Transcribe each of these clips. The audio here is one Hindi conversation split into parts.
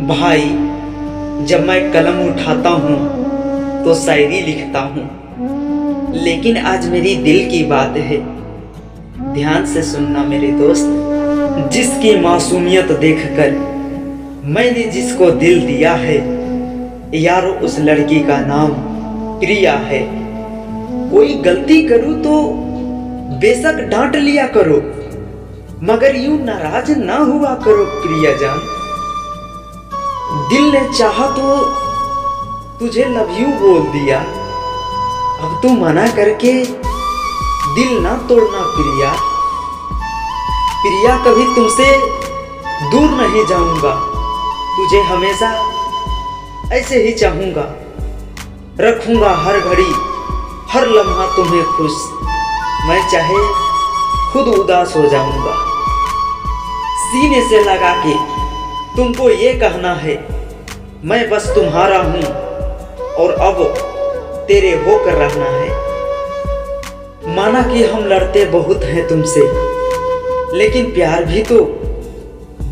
भाई, जब मैं कलम उठाता हूँ तो शायरी लिखता हूँ, लेकिन आज मेरी दिल की बात है। ध्यान से सुनना मेरे दोस्त। जिसकी मासूमियत देखकर मैंने जिसको दिल दिया है, यारो उस लड़की का नाम प्रिया है। कोई गलती करूँ तो बेशक डांट लिया करो, मगर यूं नाराज ना हुआ करो प्रिया जान। दिल ने चाहा तो तुझे लव यू बोल दिया, अब तू मना करके दिल ना तोड़ना प्रिया। प्रिया, कभी तुमसे दूर नहीं जाऊंगा, तुझे हमेशा ऐसे ही चाहूंगा। रखूंगा हर घड़ी हर लम्हा तुम्हें खुश, मैं चाहे खुद उदास हो जाऊंगा। सीने से लगा के तुमको ये कहना है, मैं बस तुम्हारा हूं और अब तेरे होकर रहना है। माना कि हम लड़ते बहुत हैं तुमसे, लेकिन प्यार भी तो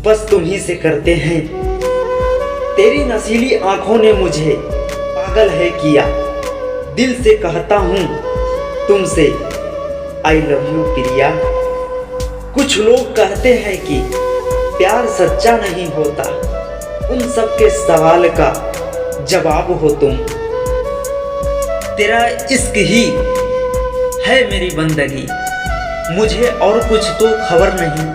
बस तुम ही से करते हैं। तेरी नशीली आंखों ने मुझे पागल है किया, दिल से कहता हूं तुमसे आई लव यू प्रिया। कुछ लोग कहते हैं कि प्यार सच्चा नहीं होता, उन सब के सवाल का जवाब हो तुम। तेरा इश्क ही है मेरी बंदगी, मुझे और कुछ तो खबर नहीं।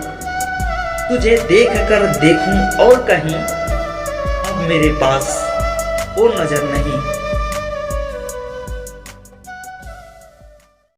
तुझे देख कर देखूं और कहीं, अब मेरे पास वो नजर नहीं।